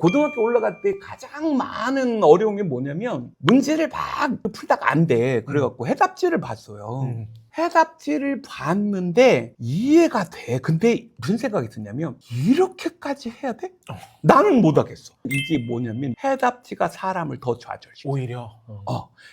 고등학교 올라갈 때 가장 많은 어려움이 뭐냐면 문제를 막 풀다가 안 돼. 그래갖고 해답지를 봤어요. 해답지를 봤는데 이해가 돼. 근데 무슨 생각이 드냐면 이렇게까지 해야 돼? 나는 못하겠어. 이게 뭐냐면 해답지가 사람을 더 좌절시켜. 오히려.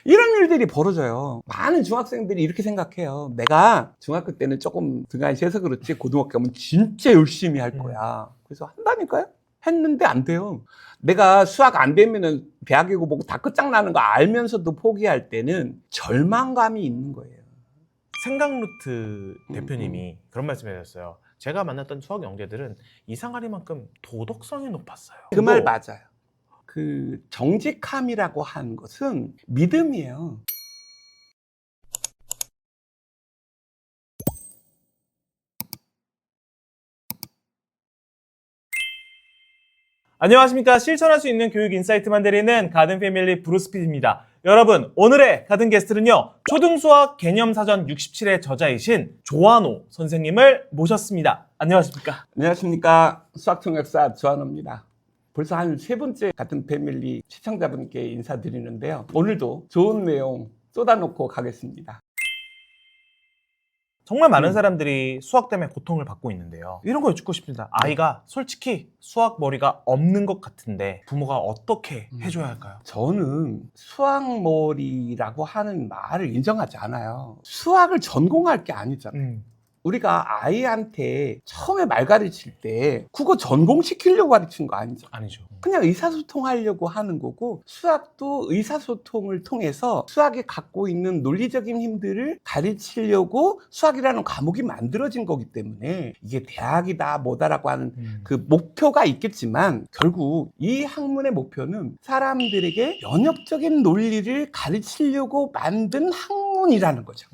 이런 일들이 벌어져요. 많은 중학생들이 이렇게 생각해요. 내가 중학교 때는 조금 등한시해서 그렇지 고등학교 가면 진짜 열심히 할 거야. 그래서 한다니까요? 했는데 안 돼요. 내가 수학 안 되면은 대학이고 뭐고 다 끝장나는 거 알면서도 포기할 때는 절망감이 있는 거예요. 생각루트 대표님이 그런 말씀 해주셨어요. 제가 만났던 수학 영재들은 이상하리만큼 도덕성이 높았어요. 그 말 맞아요. 그 정직함이라고 하는 것은 믿음이에요. 안녕하십니까. 실천할 수 있는 교육 인사이트만 드리는 가든 패밀리 브루스피드입니다. 여러분, 오늘의 가든 게스트는요, 초등수학 개념사전 67의 저자이신 조한호 선생님을 모셨습니다. 안녕하십니까. 안녕하십니까. 수학통역사 조한호입니다. 벌써 한 3번째 같은 패밀리 시청자분께 인사드리는데요. 오늘도 좋은 내용 쏟아놓고 가겠습니다. 정말 많은 사람들이 수학 때문에 고통을 받고 있는데요. 이런 거 여쭙고 싶습니다. 아이가 솔직히 수학 머리가 없는 것 같은데 부모가 어떻게 해줘야 할까요? 저는 수학머리라고 하는 말을 인정하지 않아요. 수학을 전공할 게 아니잖아요. 우리가 아이한테 처음에 말 가르칠 때 그거 전공시키려고 가르친 거 아니죠. 아니죠. 그냥 의사소통하려고 하는 거고, 수학도 의사소통을 통해서 수학이 갖고 있는 논리적인 힘들을 가르치려고 수학이라는 과목이 만들어진 거기 때문에 이게 대학이다 뭐다라고 하는 그 목표가 있겠지만, 결국 이 학문의 목표는 사람들에게 연역적인 논리를 가르치려고 만든 학문이라는 거죠.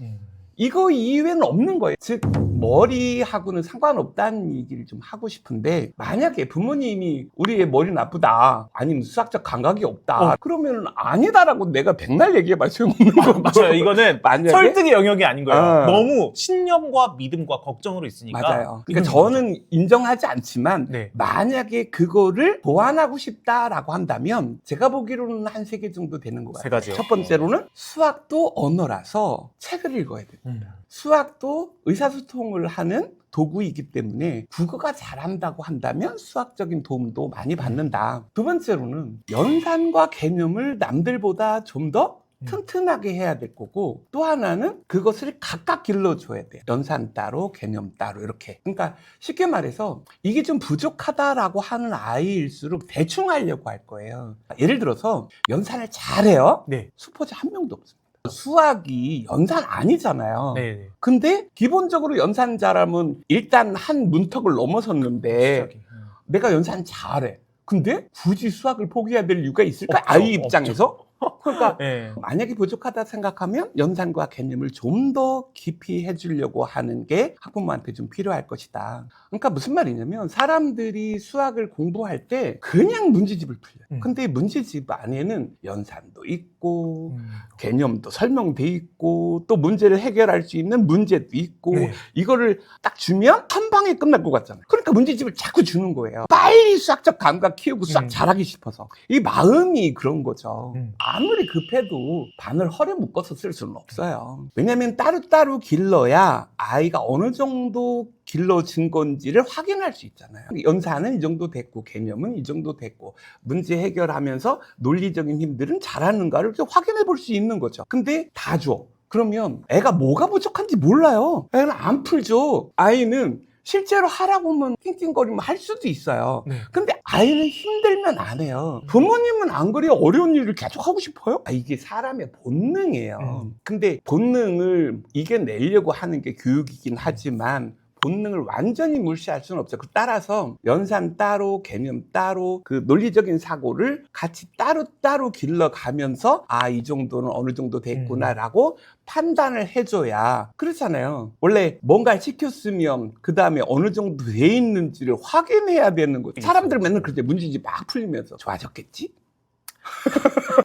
이거 이외에는 없는 거예요. 즉 머리하고는 상관없다는 얘기를 좀 하고 싶은데, 만약에 부모님이 우리의 머리 나쁘다, 아니면 수학적 감각이 없다, 그러면 아니다라고 내가 백날 얘기해봐 소용없는 거. 맞아요. 이거는 만약에? 설득의 영역이 아닌 거예요. 어. 너무 신념과 믿음과 걱정으로 있으니까. 맞아요. 그러니까 저는 인정하지 않지만, 네. 만약에 그거를 보완하고 싶다라고 한다면 제가 보기로는 한 3개 정도 되는 것 같아요. 3가지요. 첫 번째로는 수학도 언어라서 책을 읽어야 돼요. 수학도 의사소통을 하는 도구이기 때문에 국어가 잘한다고 한다면 수학적인 도움도 많이 받는다. 두 번째로는 연산과 개념을 남들보다 좀 더 튼튼하게 해야 될 거고, 또 하나는 그것을 각각 길러줘야 돼요. 연산 따로 개념 따로 이렇게. 그러니까 쉽게 말해서 이게 좀 부족하다라고 하는 아이일수록 대충 하려고 할 거예요. 예를 들어서 연산을 잘해요. 네. 수포자 한 명도 없습니다. 수학이 연산 아니잖아요. 네. 근데 기본적으로 연산 잘하면 일단 한 문턱을 넘어섰는데, 시작이. 내가 연산 잘해. 근데 굳이 수학을 포기해야 될 이유가 있을까? 없죠. 아이 입장에서? 그러니까 네. 만약에 부족하다 생각하면 연산과 개념을 좀 더 깊이 해주려고 하는 게 학부모한테 좀 필요할 것이다. 그러니까 무슨 말이냐면, 사람들이 수학을 공부할 때 그냥 문제집을 풀려요. 근데 문제집 안에는 연산도 있고 개념도 설명돼 있고 또 문제를 해결할 수 있는 문제도 있고, 네. 이거를 딱 주면 한 방에 끝날 것 같잖아요. 그러니까 문제집을 자꾸 주는 거예요. 빨리 수학적 감각 키우고 수학 잘하기 싶어서. 이 마음이 그런 거죠. 아무리 급해도 바늘 허리 묶어서 쓸 수는 없어요. 왜냐면 따로따로 길러야 아이가 어느 정도 길러진 건지를 확인할 수 있잖아요. 연산은 이 정도 됐고 개념은 이 정도 됐고 문제 해결하면서 논리적인 힘들은 잘하는가를 확인해 볼 수 있는 거죠. 근데 다 줘. 그러면 애가 뭐가 부족한지 몰라요. 애는 안 풀죠. 아이는 실제로 하라고 하면 낑낑거리면 할 수도 있어요. 네. 근데 아이는 힘들면 안 해요. 부모님은 안 그래요? 어려운 일을 계속 하고 싶어요? 이게 사람의 본능이에요. 근데 본능을 이겨내려고 하는 게 교육이긴 하지만 본능을 완전히 무시할 수는 없어요. 따라서 연산 따로 개념 따로 그 논리적인 사고를 같이 따로따로 길러가면서 이 정도는 어느 정도 됐구나라고 판단을 해줘야. 그렇잖아요. 원래 뭔가를 시켰으면 그 다음에 어느 정도 돼 있는지를 확인해야 되는 거죠. 사람들 맨날 그럴 때 문제집 막 풀리면서 좋아졌겠지?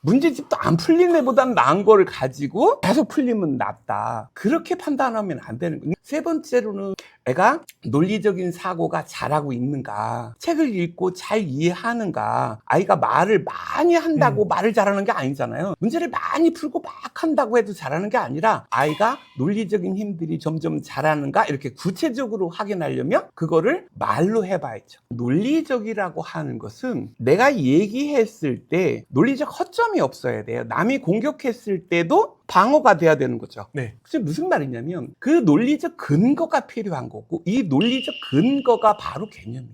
문제집도 안 풀린 애보단 나은 거를 가지고 계속 풀리면 낫다. 그렇게 판단하면 안 되는 거예요. 세 번째로는 애가 논리적인 사고가 잘하고 있는가, 책을 읽고 잘 이해하는가. 아이가 말을 많이 한다고 말을 잘하는 게 아니잖아요. 문제를 많이 풀고 막 한다고 해도 잘하는 게 아니라 아이가 논리적인 힘들이 점점 잘하는가 이렇게 구체적으로 확인하려면 그거를 말로 해봐야죠. 논리적이라고 하는 것은 내가 얘기했을 때 논리적 허점이 없어야 돼요. 남이 공격했을 때도 방어가 돼야 되는 거죠. 네. 그게 무슨 말이냐면 그 논리적 근거가 필요한 거고 이 논리적 근거가 바로 개념이에요.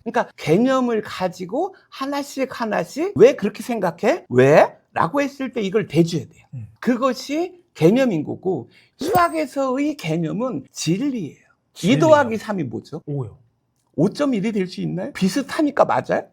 그러니까 개념을 가지고 하나씩 왜 그렇게 생각해? 왜? 라고 했을 때 이걸 대줘야 돼요. 그것이 개념인 거고 수학에서의 개념은 진리예요. 2 더하기 3이 뭐죠? 5요. 5.1이 될 수 있나요? 비슷하니까 맞아요?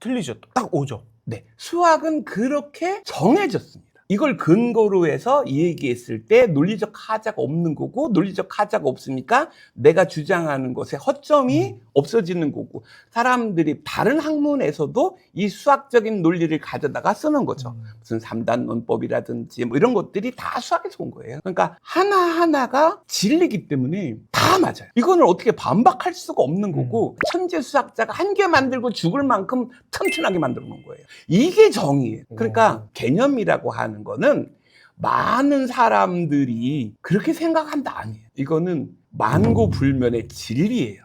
틀리죠. 딱 5죠. 네. 수학은 그렇게 정해졌습니다. 이걸 근거로 해서 얘기했을 때 논리적 하자가 없는 거고 논리적 하자가 없으니까 내가 주장하는 것에 허점이 없어지는 거고 사람들이 다른 학문에서도 이 수학적인 논리를 가져다가 쓰는 거죠. 무슨 3단 논법이라든지 뭐 이런 것들이 다 수학에서 온 거예요. 그러니까 하나하나가 진리이기 때문에 다 맞아요. 이거는 어떻게 반박할 수가 없는 거고 천재 수학자가 한 개 만들고 죽을 만큼 튼튼하게 만들어 놓은 거예요. 이게 정의예요. 그러니까 개념이라고 하는 거는 많은 사람들이 그렇게 생각한다 아니에요. 이거는 만고불면의 진리예요.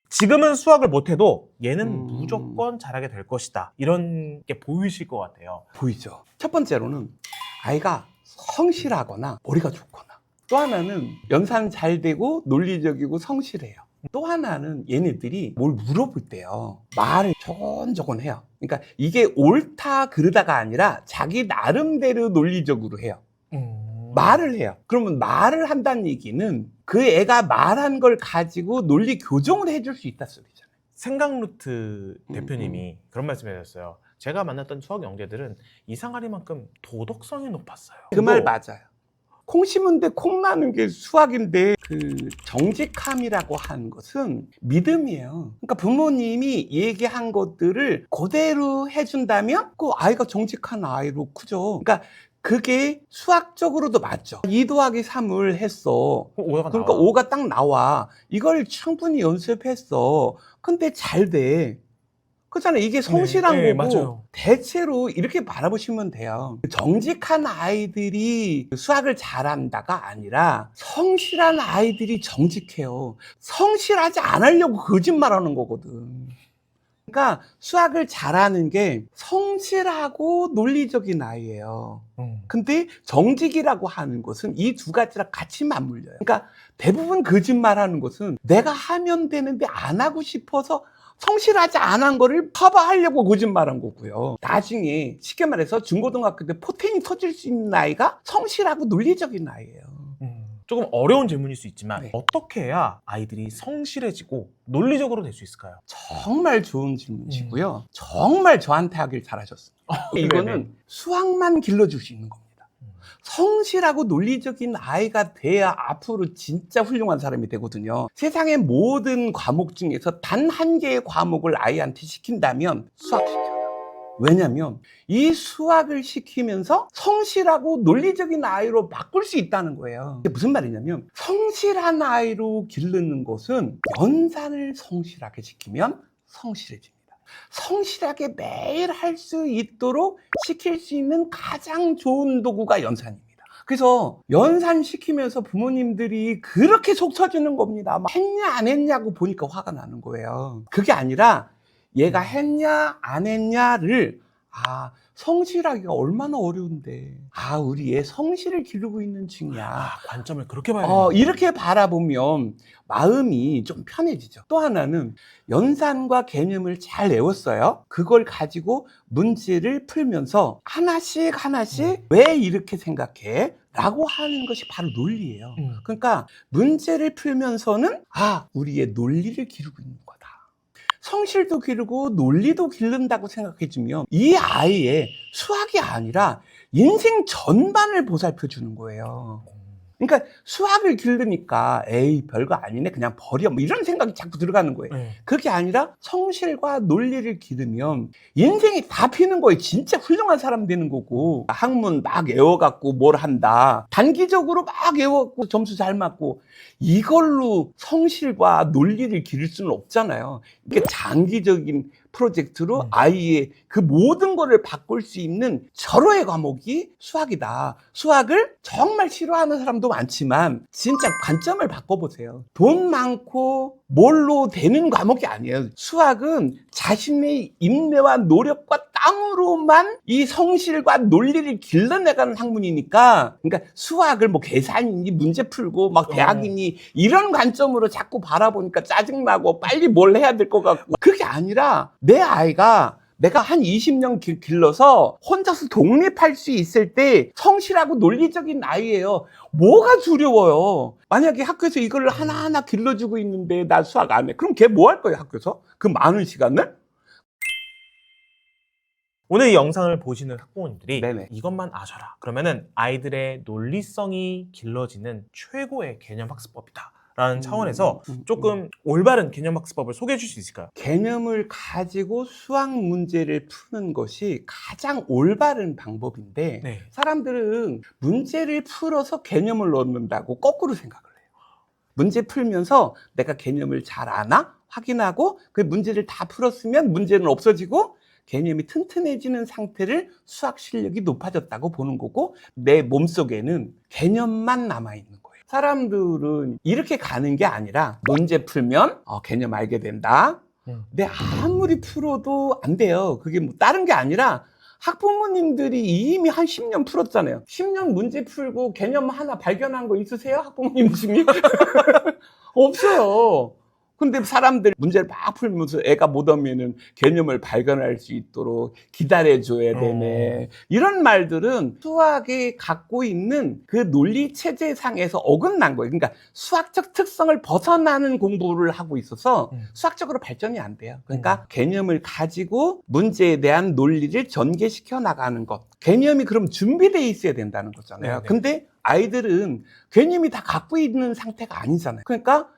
지금은 수학을 못해도 얘는 무조건 잘하게 될 것이다. 이런 게 보이실 것 같아요. 보이죠. 첫 번째로는 아이가 성실하거나 머리가 좋거나 또 하나는 연산 잘 되고 논리적이고 성실해요. 또 하나는 얘네들이 뭘 물어볼 때요 말을 조곤조곤 해요. 그러니까 이게 옳다 그르다가 아니라 자기 나름대로 논리적으로 해요. 말을 해요. 그러면 말을 한다는 얘기는 그 애가 말한 걸 가지고 논리 교정을 해줄 수 있다 소리잖아요. 생각루트 대표님이 그런 말씀 해주셨어요. 제가 만났던 수학 영재들은 이상하리만큼 도덕성이 높았어요. 그 말 맞아요. 콩 심은데 콩 나는 게 수학인데 그 정직함이라고 하는 것은 믿음이에요. 그러니까 부모님이 얘기한 것들을 그대로 해준다면 그 아이가 정직한 아이로 크죠. 그러니까 그게 수학적으로도 맞죠. 2 더하기 3을 했어. 그러니까 5가 딱 나와. 이걸 충분히 연습했어. 근데 잘 돼. 그렇잖아요. 이게 성실한 네, 거고 맞아요. 대체로 이렇게 바라보시면 돼요. 정직한 아이들이 수학을 잘한다가 아니라 성실한 아이들이 정직해요. 성실하지 않으려고 거짓말하는 거거든. 그러니까 수학을 잘하는 게 성실하고 논리적인 아이예요. 근데 정직이라고 하는 것은 이 두 가지랑 같이 맞물려요. 그러니까 대부분 거짓말하는 것은 내가 하면 되는데 안 하고 싶어서 성실하지 않은 거를 커버하려고 거짓말한 거고요. 나중에 쉽게 말해서 중고등학교 때 포텐이 터질 수 있는 아이가 성실하고 논리적인 아이예요. 조금 어려운 질문일 수 있지만 네. 어떻게 해야 아이들이 성실해지고 논리적으로 될 수 있을까요? 정말 좋은 질문이시고요. 정말 저한테 하길 잘하셨습니다. 이거는 수학만 길러줄 수 있는 겁니다. 성실하고 논리적인 아이가 돼야 앞으로 진짜 훌륭한 사람이 되거든요. 세상의 모든 과목 중에서 단 한 개의 과목을 아이한테 시킨다면 수학 시켜요. 왜냐면 이 수학을 시키면서 성실하고 논리적인 아이로 바꿀 수 있다는 거예요. 이게 무슨 말이냐면 성실한 아이로 기르는 것은 연산을 성실하게 시키면 성실해집니다. 성실하게 매일 할 수 있도록 시킬 수 있는 가장 좋은 도구가 연산입니다. 그래서 연산 시키면서 부모님들이 그렇게 속 터지는 겁니다. 막 했냐 안 했냐고 보니까 화가 나는 거예요. 그게 아니라 얘가 했냐 안 했냐를 성실하기가 얼마나 어려운데 우리 얘 성실을 기르고 있는 중이야. 관점을 그렇게 봐야 돼요. 이렇게 바라보면 마음이 좀 편해지죠. 또 하나는 연산과 개념을 잘 외웠어요. 그걸 가지고 문제를 풀면서 하나씩 왜 이렇게 생각해? 라고 하는 것이 바로 논리예요. 그러니까 문제를 풀면서는 우리의 논리를 기르고 있는 거다. 성실도 기르고 논리도 기른다고 생각해주면 이 아이의 수학이 아니라 인생 전반을 보살펴 주는 거예요. 그러니까 수학을 기르니까 에이 별거 아니네 그냥 버려 뭐 이런 생각이 자꾸 들어가는 거예요. 네. 그게 아니라 성실과 논리를 기르면 인생이 다 피는 거예요. 진짜 훌륭한 사람 되는 거고 학문 막 외워갖고 뭘 한다. 단기적으로 막 외워갖고 점수 잘 맞고 이걸로 성실과 논리를 기를 수는 없잖아요. 이게 장기적인 프로젝트로 아이의 그 모든 거를 바꿀 수 있는 절호의 과목이 수학이다. 수학을 정말 싫어하는 사람도 많지만 진짜 관점을 바꿔보세요. 돈 많고 뭘로 되는 과목이 아니에요. 수학은 자신의 인내와 노력과 땀으로만 이 성실과 논리를 길러내가는 학문이니까 그러니까 수학을 뭐 계산이니 문제 풀고 막 대학이니 이런 관점으로 자꾸 바라보니까 짜증나고 빨리 뭘 해야 될 것 같고 그게 아니라 내 아이가 내가 한 20년 길러서 혼자서 독립할 수 있을 때 성실하고 논리적인 아이예요. 뭐가 두려워요? 만약에 학교에서 이걸 하나하나 길러주고 있는데 나 수학 안 해. 그럼 걔 뭐 할 거예요, 학교에서? 그 많은 시간을? 오늘 이 영상을 보시는 학부모님들이 네네. 이것만 아셔라. 그러면은 아이들의 논리성이 길러지는 최고의 개념 학습법이다. 라는 차원에서 조금 올바른 개념 학습법을 소개해 줄 수 있을까요? 개념을 가지고 수학 문제를 푸는 것이 가장 올바른 방법인데 네. 사람들은 문제를 풀어서 개념을 얻는다고 거꾸로 생각을 해요. 문제 풀면서 내가 개념을 잘 아나? 확인하고 그 문제를 다 풀었으면 문제는 없어지고 개념이 튼튼해지는 상태를 수학 실력이 높아졌다고 보는 거고 내 몸속에는 개념만 남아있는 거예요. 사람들은 이렇게 가는 게 아니라 문제 풀면 개념 알게 된다. 근데 아무리 풀어도 안 돼요. 그게 뭐 다른 게 아니라 학부모님들이 이미 한 10년 풀었잖아요. 10년 문제 풀고 개념 하나 발견한 거 있으세요? 학부모님 중에? 없어요. 근데 사람들 문제를 막 풀면서 애가 못 오면은 개념을 발견할 수 있도록 기다려줘야 되네. 이런 말들은 수학이 갖고 있는 그 논리 체제상에서 어긋난 거예요. 그러니까 수학적 특성을 벗어나는 공부를 하고 있어서 수학적으로 발전이 안 돼요. 그러니까 개념을 가지고 문제에 대한 논리를 전개시켜 나가는 것. 개념이 그럼 준비되어 있어야 된다는 거잖아요. 네네. 근데 아이들은 개념이 다 갖고 있는 상태가 아니잖아요. 그러니까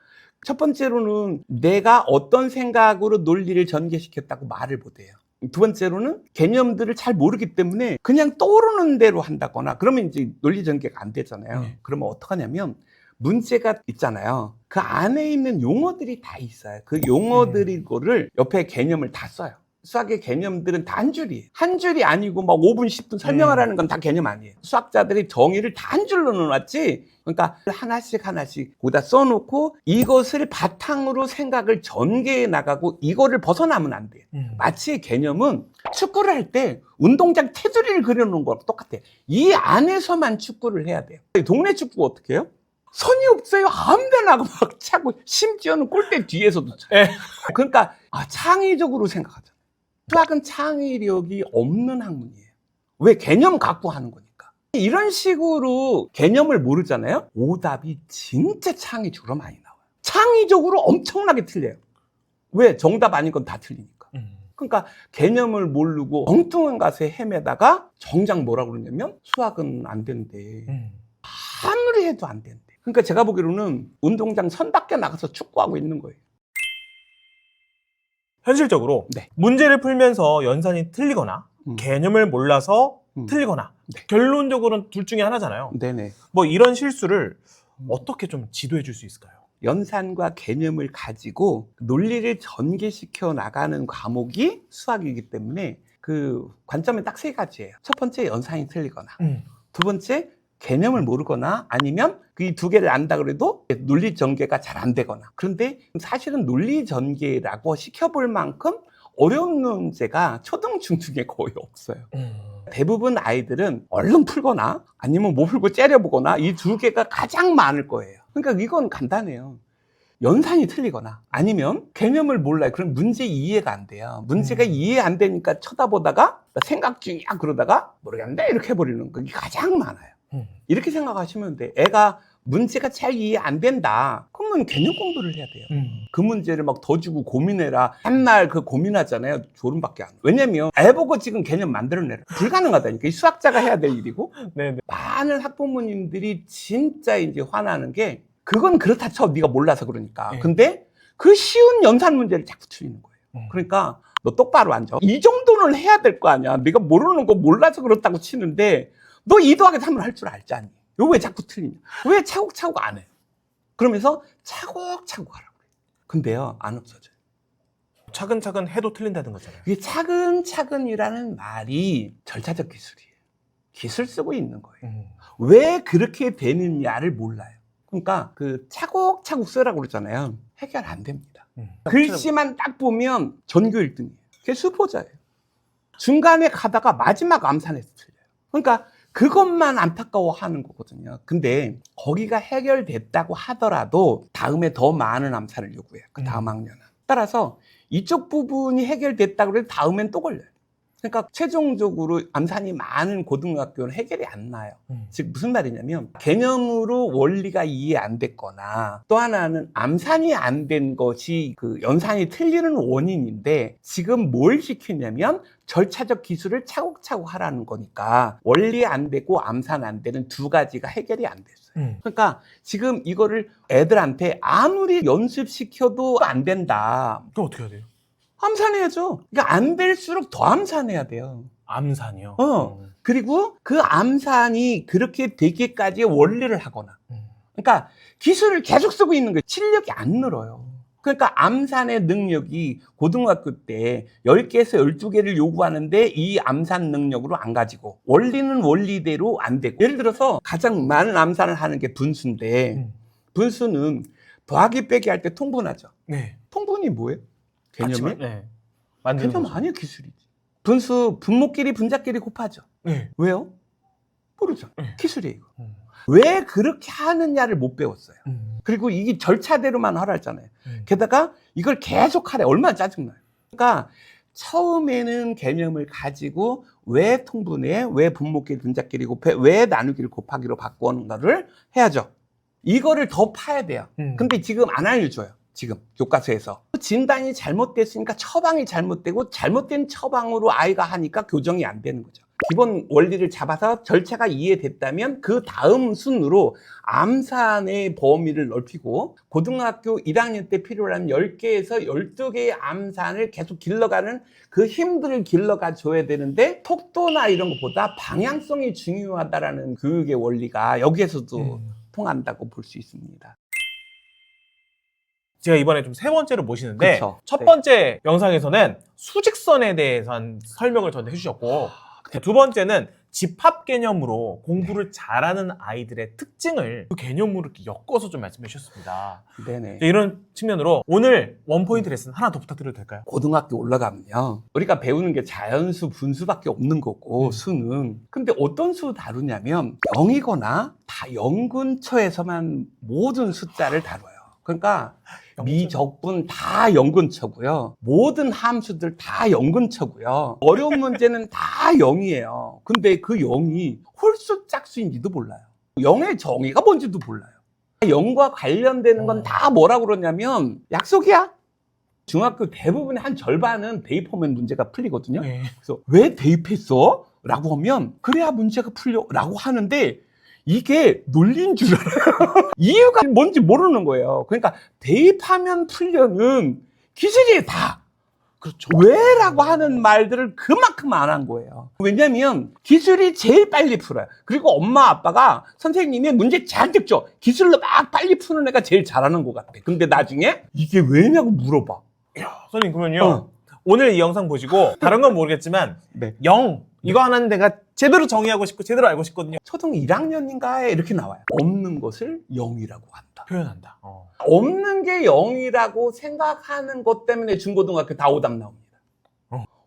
첫 번째로는 내가 어떤 생각으로 논리를 전개시켰다고 말을 못해요. 두 번째로는 개념들을 잘 모르기 때문에 그냥 떠오르는 대로 한다거나 그러면 이제 논리 전개가 안 되잖아요. 그러면 어떡하냐면 문제가 있잖아요. 그 안에 있는 용어들이 다 있어요. 그 용어들이고를 옆에 개념을 다 써요. 수학의 개념들은 다 한 줄이에요. 한 줄이 아니고 막 5분, 10분 설명하라는 건 다 개념 아니에요. 수학자들이 정의를 다 한 줄로 넣어놨지. 그러니까 하나씩 하나씩 거기다 써놓고 이것을 바탕으로 생각을 전개해 나가고 이거를 벗어나면 안 돼요. 마치 개념은 축구를 할 때 운동장 테두리를 그려놓은 거랑 똑같아요. 이 안에서만 축구를 해야 돼요. 동네 축구가 어떻게 해요? 선이 없어요. 아무데나 막 차고 심지어는 골대 뒤에서도 차. 그러니까 창의적으로 생각하자. 수학은 창의력이 없는 학문이에요. 왜? 개념 갖고 하는 거니까. 이런 식으로 개념을 모르잖아요. 오답이 진짜 창의적으로 많이 나와요. 창의적으로 엄청나게 틀려요. 왜? 정답 아닌 건 다 틀리니까. 그러니까 개념을 모르고 엉뚱한 것에 헤매다가 정작 뭐라고 그러냐면 수학은 안 된대. 아무리 해도 안 된대. 그러니까 제가 보기로는 운동장 선 밖에 나가서 축구하고 있는 거예요. 현실적으로 네. 문제를 풀면서 연산이 틀리거나 개념을 몰라서 틀리거나 결론적으로는 둘 중에 하나잖아요. 네네. 뭐 이런 실수를 어떻게 좀 지도해 줄 수 있을까요? 연산과 개념을 가지고 논리를 전개시켜 나가는 과목이 수학이기 때문에 그 관점은 딱 세 가지예요. 첫 번째, 연산이 틀리거나. 두 번째, 개념을 모르거나 아니면 그 두 개를 안다 그래도 논리 전개가 잘 안 되거나. 그런데 사실은 논리 전개라고 시켜볼 만큼 어려운 문제가 초등, 중중에 거의 없어요. 대부분 아이들은 얼른 풀거나 아니면 못 풀고 째려보거나 이 두 개가 가장 많을 거예요. 그러니까 이건 간단해요. 연산이 틀리거나 아니면 개념을 몰라요. 그럼 문제 이해가 안 돼요. 문제가 이해 안 되니까 쳐다보다가 생각 중이야 그러다가 모르겠는데 이렇게 해버리는 거. 이게 가장 많아요. 이렇게 생각하시면 돼. 애가 문제가 잘 이해 안 된다. 그러면 개념 공부를 해야 돼요. 그 문제를 막 더 주고 고민해라. 맨날 그 고민하잖아요. 졸음밖에 안 와. 왜냐면 애 보고 지금 개념 만들어내라. 불가능하다니까. 이 수학자가 해야 될 일이고. 네네. 많은 학부모님들이 진짜 이제 화나는 게 그건 그렇다 쳐. 네가 몰라서 그러니까. 네. 근데 그 쉬운 연산 문제를 자꾸 틀리는 거예요. 그러니까 너 똑바로 앉아. 이 정도는 해야 될 거 아니야. 네가 모르는 거 몰라서 그렇다고 치는데 너 2 더하기 3을 할 줄 알잖니. 이거 왜 자꾸 틀리냐? 왜 차곡차곡 안 해요? 그러면서 차곡차곡 하라고 그래요. 근데요, 안 없어져요. 차근차근 해도 틀린다는 거잖아요. 이게 차근차근이라는 말이 절차적 기술이에요. 기술 쓰고 있는 거예요. 왜 그렇게 되느냐를 몰라요. 그러니까 그 차곡차곡 쓰라고 그러잖아요. 해결 안 됩니다. 글씨만 딱 보면 전교 1등이에요. 그게 수포자예요. 중간에 가다가 마지막 암산에서 틀려요. 그러니까 그것만 안타까워하는 거거든요. 근데 거기가 해결됐다고 하더라도 다음에 더 많은 암산을 요구해요. 그 다음 학년은. 따라서 이쪽 부분이 해결됐다고 해도 다음엔 또 걸려요. 그러니까 최종적으로 암산이 많은 고등학교는 해결이 안 나요. 즉 무슨 말이냐면 개념으로 원리가 이해 안 됐거나 또 하나는 암산이 안 된 것이 그 연산이 틀리는 원인인데 지금 뭘 시키냐면 절차적 기술을 차곡차곡 하라는 거니까 원리 안 되고 암산 안 되는 두 가지가 해결이 안 됐어요. 그러니까 지금 이거를 애들한테 아무리 연습시켜도 안 된다. 그럼 어떻게 해야 돼요? 암산해야죠. 그러니까 안 될수록 더 암산해야 돼요. 암산이요? 그리고 그 암산이 그렇게 되기까지 원리를 하거나. 그러니까 기술을 계속 쓰고 있는 거예요. 실력이 안 늘어요. 그러니까 암산의 능력이 고등학교 때 10개에서 12개를 요구하는데 이 암산 능력으로 안 가지고 원리는 원리대로 안 되고 예를 들어서 가장 많은 암산을 하는 게 분수인데 분수는 더하기 빼기 할 때 통분하죠. 네. 통분이 뭐예요? 개념이? 네. 개념 아니에요, 기술이지. 분수, 분모끼리 분자끼리 곱하죠. 네. 왜요? 모르죠. 기술이에요, 이거. 왜 그렇게 하느냐를 못 배웠어요. 그리고 이게 절차대로만 하라 했잖아요. 게다가 이걸 계속 하래. 얼마나 짜증나요. 그러니까 처음에는 개념을 가지고 왜 통분해, 왜 분모끼리 분자끼리 곱해, 왜 나누기를 곱하기로 바꾸는가를 해야죠. 이거를 더 파야 돼요. 근데 지금 안 알려줘요. 지금 교과서에서 진단이 잘못됐으니까 처방이 잘못되고 잘못된 처방으로 아이가 하니까 교정이 안 되는 거죠. 기본 원리를 잡아서 절차가 이해됐다면 그 다음 순으로 암산의 범위를 넓히고 고등학교 1학년 때 필요한 10개에서 12개의 암산을 계속 길러가는 그 힘들을 길러가 줘야 되는데 속도나 이런 것보다 방향성이 중요하다라는 교육의 원리가 여기에서도 통한다고 볼 수 있습니다. 제가 이번에 좀 세 번째로 모시는데 그쵸. 첫 네. 번째 영상에서는 수직선에 대해서 한 설명을 저한테 해주셨고 두 번째는 집합 개념으로 공부를 잘하는 아이들의 특징을 그 개념으로 이렇게 엮어서 좀 말씀해 주셨습니다. 네네. 이런 측면으로 오늘 원포인트 레슨 하나 더 부탁드려도 될까요? 고등학교 올라가면요. 우리가 배우는 게 자연수, 분수밖에 없는 거고 수는. 근데 어떤 수 다루냐면 0이거나 다 0 근처에서만 모든 숫자를 다뤄요. 그러니까 미적분 다 0 근처고요. 모든 함수들 다 0 근처고요. 어려운 문제는 다 0이에요. 근데 그 0이 홀수 짝수인지도 몰라요. 0의 정의가 뭔지도 몰라요. 0과 관련되는 건 다 뭐라고 그러냐면 약속이야. 중학교 대부분의 한 절반은 대입하면 문제가 풀리거든요. 네. 그래서 왜 대입했어? 라고 하면 그래야 문제가 풀려 라고 하는데 이게 논리인 줄 알아요. 이유가 뭔지 모르는 거예요. 그러니까 대입하면 풀려는 기술이 다. 그렇죠. 왜라고 하는 말들을 그만큼 안 한 거예요. 왜냐면 기술이 제일 빨리 풀어요. 그리고 엄마 아빠가 선생님이 문제 잔뜩 줘. 기술로 막 빨리 푸는 애가 제일 잘하는 것 같아. 근데 나중에 이게 왜냐고 물어봐. 선생님 그러면요. 오늘 이 영상 보시고 다른 건 모르겠지만 네. 0 이거 하나는 내가 제대로 정의하고 싶고 제대로 알고 싶거든요. 초등 1학년인가에 이렇게 나와요. 없는 것을 0이라고 한다. 표현한다. 없는 게 0이라고 생각하는 것 때문에 중고등학교 다 오답 나옵니다.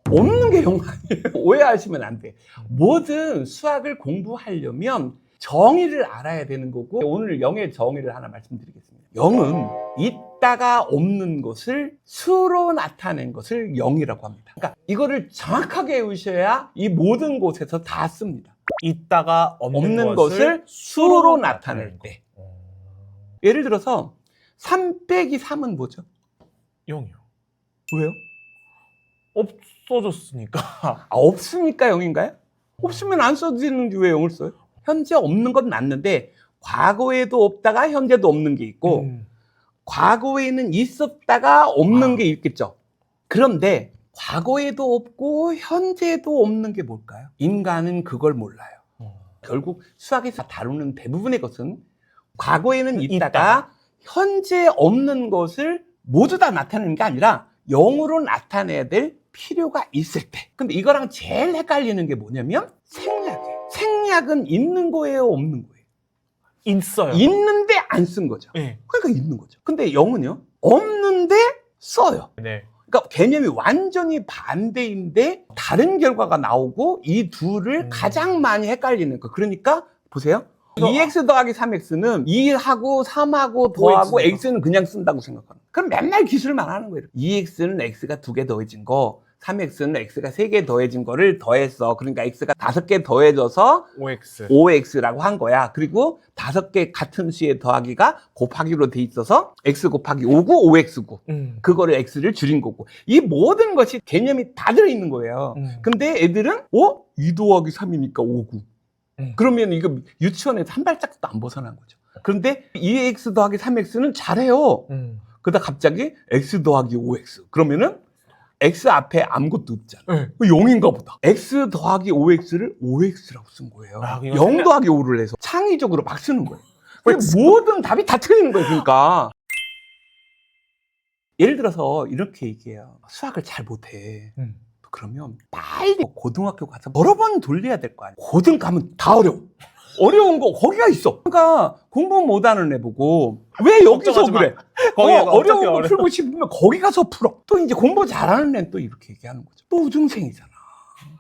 없는 게 0 아니에요. 오해하시면 안 돼. 뭐든 수학을 공부하려면 정의를 알아야 되는 거고 오늘 0의 정의를 하나 말씀드리겠습니다. 0은 있다가 없는 것을 수로 나타낸 것을 0이라고 합니다. 그러니까 이거를 정확하게 외우셔야 이 모든 곳에서 다 씁니다. 있다가 없는 없는 것을 수로 나타낼 때. 예를 들어서 3 빼기 3은 뭐죠? 0이요. 왜요? 없어졌으니까. 아, 없으니까 0인가요? 없으면 안 써지는지 왜 0을 써요? 현재 없는 건 맞는데 과거에도 없다가 현재도 없는 게 있고 과거에는 있었다가 없는 게 있겠죠. 그런데 과거에도 없고 현재도 없는 게 뭘까요? 인간은 그걸 몰라요. 결국 수학에서 다루는 대부분의 것은 과거에는 있다가 현재 없는 것을 모두 다 나타내는 게 아니라 0으로 나타내야 될 필요가 있을 때. 근데 이거랑 제일 헷갈리는 게 뭐냐면 생략이에요. 생략은 있는 거예요, 없는 거예요? 있어요. 있는데 안 쓴 거죠. 네. 그러니까 있는 거죠. 근데 0은요? 없는데 써요. 네. 그러니까 개념이 완전히 반대인데 다른 결과가 나오고 이 둘을 가장 많이 헷갈리는 거. 그러니까 보세요. 2x 더하기 3x는 2하고 3하고 더하고 5x x는 그냥 쓴다고 생각하는 거예요. 그럼 맨날 기술만 하는 거예요. 2x는 x가 2개 더해진 거, 3x는 x가 3개 더해진 거를 더했어. 그러니까 x가 5개 더해져서 5x. 5x라고 한 거야. 그리고 5개 같은 수의 더하기가 곱하기로 돼 있어서 x 곱하기 5고 5x고 그거를 x를 줄인 거고. 이 모든 것이 개념이 다 들어있는 거예요. 근데 애들은 2 더하기 3이니까 5고 그러면 이거 유치원에서 한 발짝도 안 벗어난 거죠. 그런데 2x 더하기 3x는 잘해요. 그러다 갑자기 x 더하기 5x 그러면은 x 앞에 아무것도 없잖아. 네. 0인가 보다. x 더하기 5x를 5x라고 쓴 거예요. 아, 0 더하기 5를 해서 창의적으로 막 쓰는 거예요. 모든 답이 다 틀리는 거예요. 그러니까 예를 들어서 이렇게 얘기해요. 수학을 잘 못해. 그러면 빨리 고등학교 가서 여러 번 돌려야 될 거 아니야. 고등 가면 다 어려워. 어려운 거 거기가 있어. 그러니까 공부 못하는 애 보고 왜 여기서 그래? 어려운 거 풀고 싶으면 거기 가서 풀어. 또 이제 공부 잘하는 애는 또 이렇게 얘기하는 거죠. 또 우등생이잖아.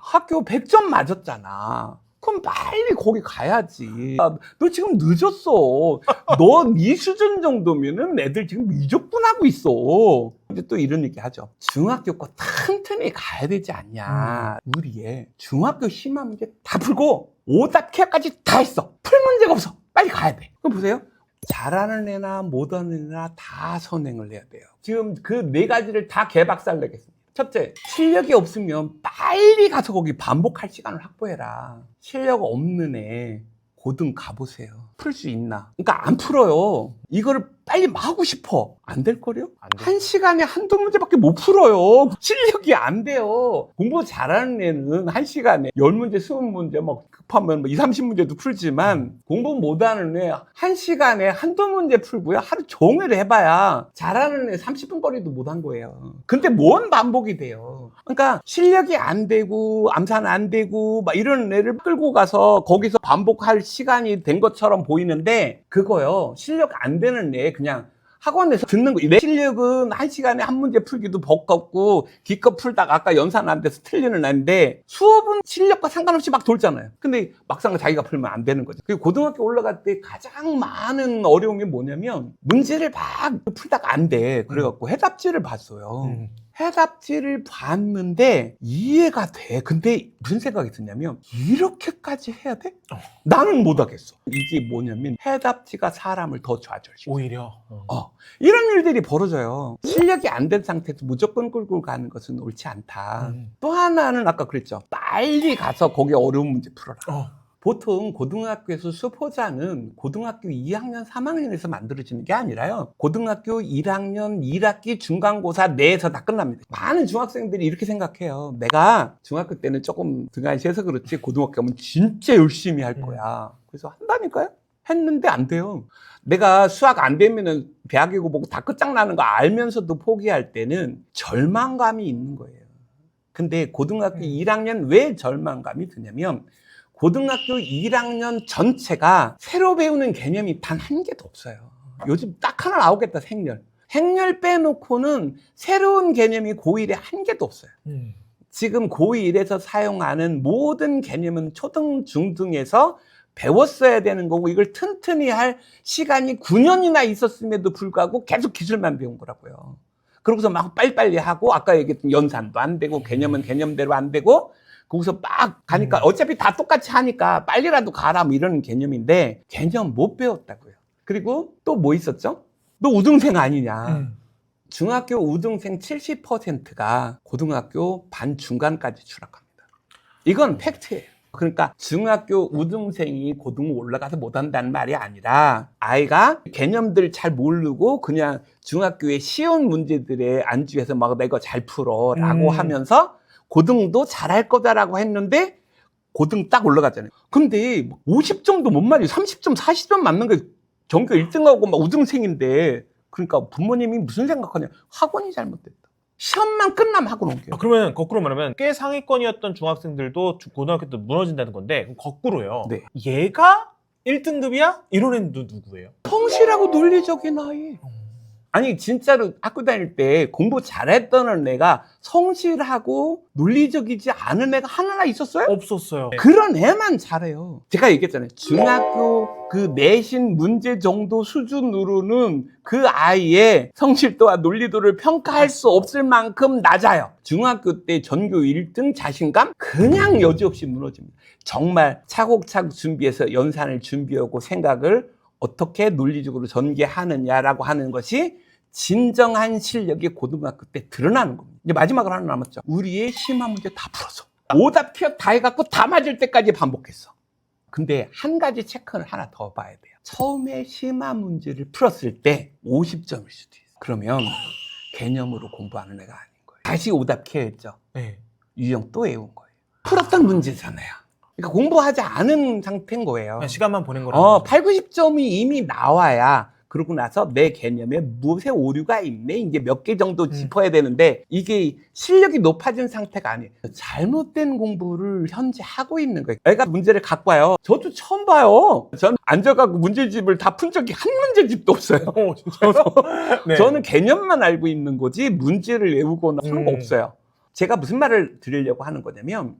학교 100점 맞았잖아. 그럼 빨리 거기 가야지. 너 지금 늦었어. 너 네 수준 정도면은 애들 지금 미적분하고 있어. 근데 또 이런 얘기 하죠. 중학교 거 튼튼히 가야 되지 않냐. 우리의 중학교 심화 문제 다 풀고 오답 케어까지 다 했어. 풀 문제가 없어. 빨리 가야 돼. 그럼 보세요. 잘하는 애나 못하는 애나 다 선행을 해야 돼요. 지금 그 4가지를 다 개박살 내겠습니다. 첫째, 실력이 없으면 빨리 가서 거기 반복할 시간을 확보해라. 실력 없는 애 고등 가보세요. 풀 수 있나? 그러니까 안 풀어요. 이거를 빨리 하고 싶어. 안 될 거요? 안 돼. 1시간에 한두 문제밖에 못 풀어요. 실력이 안 돼요. 공부 잘하는 애는 1시간에 10문제, 20문제 막 급하면 2, 30문제도 풀지만 공부 못하는 애 1시간에 한두 문제 풀고요. 하루 종일 해봐야 잘하는 애 30분 거리도 못한 거예요. 근데 뭔 반복이 돼요. 그러니까 실력이 안 되고 암산 안 되고 막 이런 애를 끌고 가서 거기서 반복할 시간이 된 것처럼 보이는데 그거요. 실력 안 되는 애 그냥 학원에서 듣는 거. 내 실력은 1시간에 한 문제 풀기도 버겁고 기껏 풀다가 아까 연산 안 돼서 틀리는 애인데 수업은 실력과 상관없이 막 돌잖아요. 근데 막상 자기가 풀면 안 되는 거죠. 그리고 고등학교 올라갈 때 가장 많은 어려움이 뭐냐면 문제를 막 풀다가 안 돼. 그래갖고 해답지를 봤어요. 해답지를 봤는데 이해가 돼. 근데 무슨 생각이 드냐면 이렇게까지 해야 돼? 나는 못하겠어. 이게 뭐냐면 해답지가 사람을 더 좌절시켜. 오히려. 이런 일들이 벌어져요. 실력이 안 된 상태에서 무조건 끌고 가는 것은 옳지 않다. 또 하나는 아까 그랬죠. 빨리 가서 거기 어려운 문제 풀어라. 보통 고등학교에서 수포자는 고등학교 2학년, 3학년에서 만들어지는 게 아니라요. 고등학교 1학년, 1학기 중간고사 내에서 다 끝납니다. 많은 중학생들이 이렇게 생각해요. 내가 중학교 때는 조금 등한시해서 그렇지 고등학교 가면 진짜 열심히 할 거야. 그래서 한다니까요? 했는데 안 돼요. 내가 수학 안 되면은 대학이고 뭐고 다 끝장나는 거 알면서도 포기할 때는 절망감이 있는 거예요. 근데 고등학교 1학년 왜 절망감이 드냐면 고등학교 1학년 전체가 새로 배우는 개념이 단 한 개도 없어요. 요즘 딱 하나 나오겠다, 생렬. 행렬 빼놓고는 새로운 개념이 고1에 한 개도 없어요. 지금 고1에서 사용하는 모든 개념은 초등, 중등에서 배웠어야 되는 거고 이걸 튼튼히 할 시간이 9년이나 있었음에도 불구하고 계속 기술만 배운 거라고요. 그러고서 막 빨리빨리 하고 아까 얘기했던 연산도 안 되고 개념은 개념대로 안 되고 거기서 막 가니까 어차피 다 똑같이 하니까 빨리라도 가라 뭐 이런 개념인데 개념 못 배웠다고요. 그리고 또 뭐 있었죠? 너 우등생 아니냐. 중학교 우등생 70%가 고등학교 반중간까지 추락합니다. 이건 팩트예요. 그러니까 중학교 우등생이 고등 올라가서 못한다는 말이 아니라 아이가 개념들 잘 모르고 그냥 중학교의 쉬운 문제들에 안주해서 막 내가 잘 풀어 라고 하면서 고등도 잘할 거다라고 했는데 고등 딱 올라갔잖아요. 근데 50점도 못 맞아요. 30점, 40점 맞는 게 전교 1등하고 막 우등생인데 그러니까 부모님이 무슨 생각하냐. 학원이 잘못됐다. 시험만 끝나면 학원 옮겨요. 그러면 거꾸로 말하면 꽤 상위권이었던 중학생들도 고등학교 때 무너진다는 건데 그럼 거꾸로요. 네. 얘가 1등급이야? 이런 애는 누구예요? 성실하고 논리적인 아이. 아니 진짜로 학교 다닐 때 공부 잘했던 애가 성실하고 논리적이지 않은 애가 하나 있었어요? 없었어요. 그런 애만 잘해요. 제가 얘기했잖아요. 중학교 그 내신 문제 정도 수준으로는 그 아이의 성실도와 논리도를 평가할 수 없을 만큼 낮아요. 중학교 때 전교 1등 자신감 그냥 여지없이 무너집니다. 정말 차곡차곡 준비해서 연산을 준비하고 생각을 어떻게 논리적으로 전개하느냐라고 하는 것이 진정한 실력이 고등학교 때 드러나는 겁니다. 이제 마지막으로 하나 남았죠. 우리의 심화 문제 다 풀었어. 오답 티업 다 해갖고 다 맞을 때까지 반복했어. 근데 한 가지 체크를 하나 더 봐야 돼요. 처음에 심화 문제를 풀었을 때 50점일 수도 있어. 그러면 개념으로 공부하는 애가 아닌 거예요. 다시 오답 키어 했죠. 네. 유형 또 외운 거예요. 풀었던 문제잖아요. 그러니까 공부하지 않은 상태인 거예요. 그냥 시간만 보낸 거라고. 8, 90점이 이미 나와야 그러고 나서 내 개념에 무엇에 오류가 있네 이제 몇 개 정도 짚어야 되는데 이게 실력이 높아진 상태가 아니에요. 잘못된 공부를 현재 하고 있는 거예요. 애가 문제를 갖고 와요. 저도 처음 봐요. 저는 앉아가고 문제집을 다 푼 적이 한 문제집도 없어요. 진짜요? 네. 저는 개념만 알고 있는 거지 문제를 외우거나 그런 거 없어요. 제가 무슨 말을 드리려고 하는 거냐면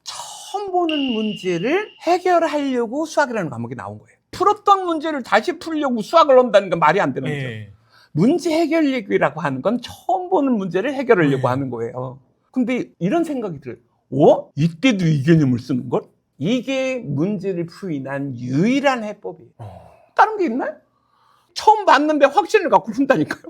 처음 보는 문제를 해결하려고 수학이라는 과목이 나온 거예요. 풀었던 문제를 다시 풀려고 수학을 한다는 건 말이 안 되는 거죠. 네. 문제 해결력이라고 하는 건 처음 보는 문제를 해결하려고 하는 거예요. 근데 이런 생각이 들어요. 이때도 이 개념을 쓰는 걸? 이게 문제를 풀이한 유일한 해법이에요. 다른 게 있나요? 처음 봤는데 확신을 갖고 푼다니까요.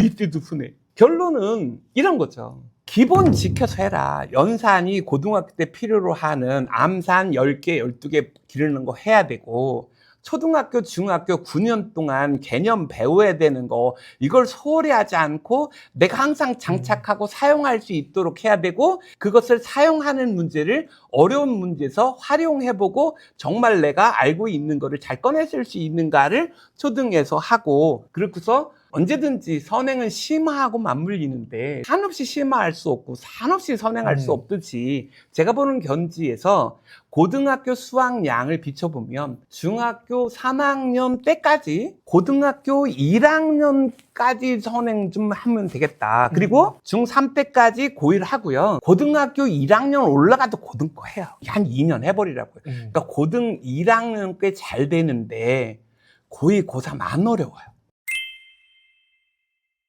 이때도 푸네. 결론은 이런 거죠. 기본 지켜서 해라. 연산이 고등학교 때 필요로 하는 암산 10개, 12개 기르는 거 해야 되고 초등학교, 중학교 9년 동안 개념 배워야 되는 거 이걸 소홀히 하지 않고 내가 항상 장착하고 사용할 수 있도록 해야 되고 그것을 사용하는 문제를 어려운 문제에서 활용해보고 정말 내가 알고 있는 거를 잘 꺼내줄 수 있는가를 초등에서 하고 그렇고서 언제든지 선행은 심화하고 맞물리는데 산없이 심화할 수 없고 산없이 선행할 수 없듯이 제가 보는 견지에서 고등학교 수학량을 비춰보면 중학교 3학년 때까지 고등학교 1학년까지 선행 좀 하면 되겠다. 그리고 중3 때까지 고1 하고요. 고등학교 1학년 올라가도 고등거 해요. 한 2년 해버리라고요. 그러니까 고등 1학년 꽤 잘 되는데 고2, 고3 안 어려워요.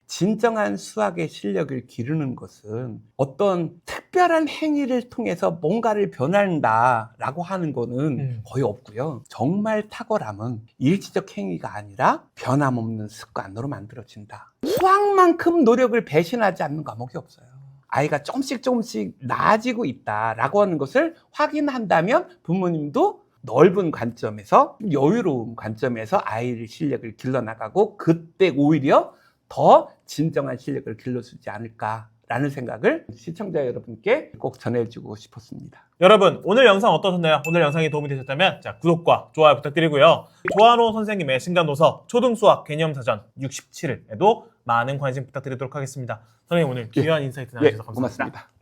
진정한 수학의 실력을 기르는 것은 어떤 특별한 행위를 통해서 뭔가를 변한다라고 하는 거는 거의 없고요. 정말 탁월함은 일시적 행위가 아니라 변함없는 습관으로 만들어진다. 수학만큼 노력을 배신하지 않는 과목이 없어요. 아이가 조금씩 나아지고 있다라고 하는 것을 확인한다면 부모님도 넓은 관점에서 여유로운 관점에서 아이의 실력을 길러나가고 그때 오히려 더 진정한 실력을 길러주지 않을까라는 생각을 시청자 여러분께 꼭 전해주고 싶었습니다. 여러분 오늘 영상 어떠셨나요? 오늘 영상이 도움이 되셨다면 구독과 좋아요 부탁드리고요. 조한호 선생님의 신간도서 초등수학 개념사전 67에도 많은 관심 부탁드리도록 하겠습니다. 선생님 오늘 귀한 인사이트 나눠주셔서 감사합니다. 고맙습니다.